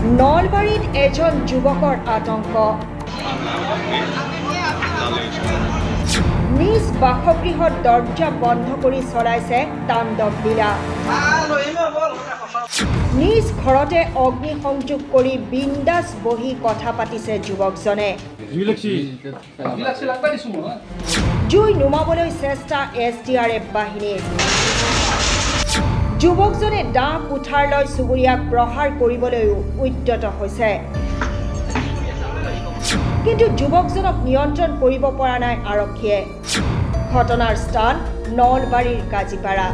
নলবাৰীত এজন যুৱকৰ আতংক নিজ বাসগৃহত দৰ্জা বন্ধ কৰি চলাইছে তাণ্ডৱ লীলা নিজ ঘৰতে অগ্নিসংযোগ কৰি বিন্দাস বহি কথা পাতিছে যুৱকজনে জুই নুমাবলৈ চেষ্টা SDRF বাহিনীৰ যুৱকজনে দা কুঠাৰ লৈ চুবুৰীয়াক প্ৰহাৰ কৰিবলৈও উদ্যত হৈছে কিন্তু যুৱকজনক নিয়ন্ত্ৰণ কৰিব পৰা নাই আৰক্ষীয়ে ঘটনাৰ স্থান নলবাৰীৰ কাজিপাৰাৰ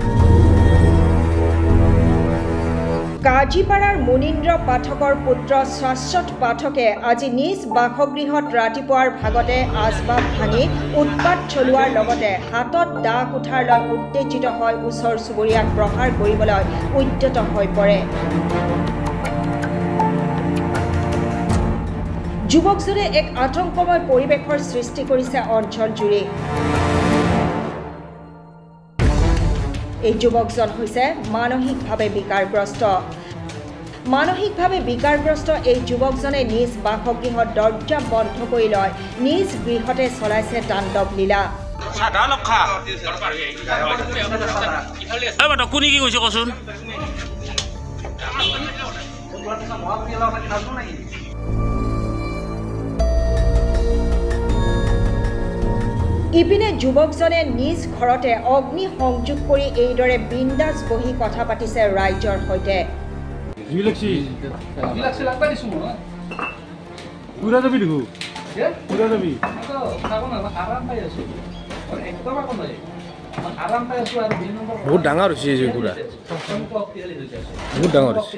মুনীন্দ্ৰ পাঠকৰ পুত্ৰ শাশ্বত পাঠকে আজি নিজ বাসগৃহত ৰাতিপুৱাৰ ভাগতে আচবাব ভাঙি উৎপাত চলোৱাৰ লগতে হাতত দা কুঠাৰ লৈ উত্তেজিত হৈ ওচৰ চুবুৰীয়াক প্ৰহাৰ কৰিবলৈ উদ্যত হৈ পৰে যুৱকজনে এক আতংকময় পৰিৱেশৰ সৃষ্টি কৰিছে অঞ্চলজুৰি এই যুৱকজন হৈছে মানসিকভাৱে বিকাৰগ্ৰস্ত এই যুৱকজনে নিজ বাসগৃহত দৰ্জা বন্ধ কৰি লয় নিজ গৃহতে চলাইছে তাণ্ডৱ লীলা ইপিনে যুৱকজনে নিজ ঘৰতে অগ্নি সংযোগ কৰি এইদৰে বিন্দাস বহি কথা পাতিছে ৰাইজৰ সৈতে বহুত ডাঙৰ হৈছে এই গুড়া বহুত ডাঙৰ হৈছে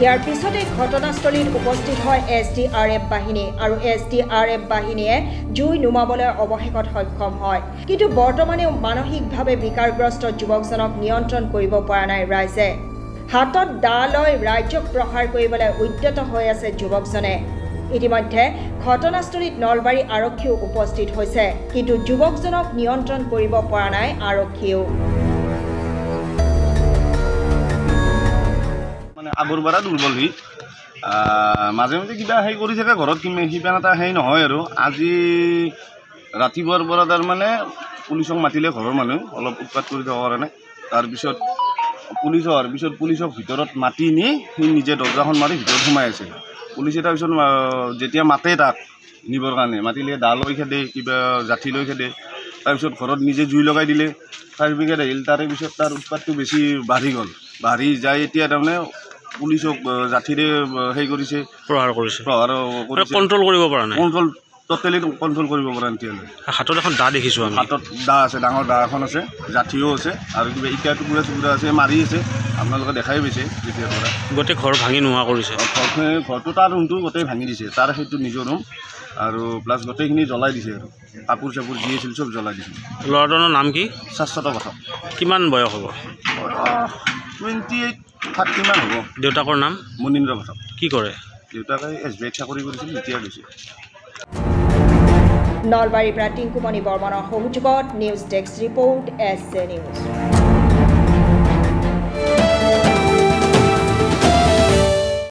ইয়াৰ পিছতে ঘটনাস্থলীত উপস্থিত হয় SDRF বাহিনী আৰু SDRF বাহিনীয়ে জুই নুমাবলৈ অৱশেষত সক্ষম হয় কিন্তু বৰ্তমানেও মানসিকভাৱে বিকাৰগ্ৰস্ত যুৱকজনক নিয়ন্ত্ৰণ কৰিব পৰা নাই ৰাইজে হাতত দা লৈ ৰাইজক প্ৰহাৰ কৰিবলৈ উদ্যত হৈ আছে যুৱকজনে ইতিমধ্যে ঘটনাস্থলীত নলবাৰী আৰক্ষীও উপস্থিত হৈছে কিন্তু যুৱকজনক নিয়ন্ত্ৰণ কৰিব পৰা নাই আৰক্ষীও আগৰ পৰা দুৰ্বল সি মাজে মাজে কিবা হেৰি কৰি থাকে ঘৰত সিমান এটা হেৰি নহয় আৰু আজি ৰাতিপুৱাৰ পৰা তাৰমানে পুলিচক মাতিলে ঘৰৰ মানুহ অলপ উৎপাত কৰি থকাৰ কাৰণে তাৰপিছত পুলিচ অহাৰ পিছত পুলিচক ভিতৰত মাতি নি সি নিজে দৰ্জাখন মাৰি ভিতৰত সোমাই আছে পুলিচে তাৰপিছত যেতিয়া মাতে তাক নিবৰ কাৰণে মাতিলে দা লৈ খেদে কিবা জাঠি লৈ খেদে তাৰপিছত ঘৰত নিজে জুই লগাই দিলে ফায়াৰ ব্ৰিগেড আহিল তাৰে পিছত তাৰ উৎপাতটো বেছি বাঢ়ি যায় এতিয়া তাৰমানে পুলিচক জাঠিৰে হেৰি কৰিছে প্ৰহাৰ কৰিছে কণ্ট্ৰল কৰিব পৰা নাই টোটেলি কণ্ট্ৰল কৰিব পৰা নাই এতিয়ালৈ হাতত এখন দা দেখিছোঁ আমি হাতত দা আছে ডাঙৰ দা এখন আছে জাঠিও আছে আৰু কিবা ইটা টুকুৰা আছে মাৰি আছে আপোনালোকে দেখাই পাইছে যেতিয়াৰ পৰা গোটেই ঘৰ ভাঙি নোহোৱা কৰিছে ঘৰটো তাৰ ৰুমটো গোটেই ভাঙি দিছে তাৰ সেইটো নিজৰ ৰুম আৰু প্লাছ গোটেইখিনি জ্বলাই দিছে আৰু কাপোৰ চাপোৰ যি আছিল চব জ্বলাই দিছে ল'ৰাজনৰ নাম কি শাশ্বত পাঠক কিমান বয়স হ'ব 28-30 মান হ'ব দেউতাকৰ নাম মুনীন্দ্ৰ পাঠক কি কৰে দেউতাকে SBI চাকৰি কৰিছিল এতিয়া গৈছে নলবাৰীৰ পৰা টিংকুমণি বৰ্মনৰ সহযোগত news desk report SC news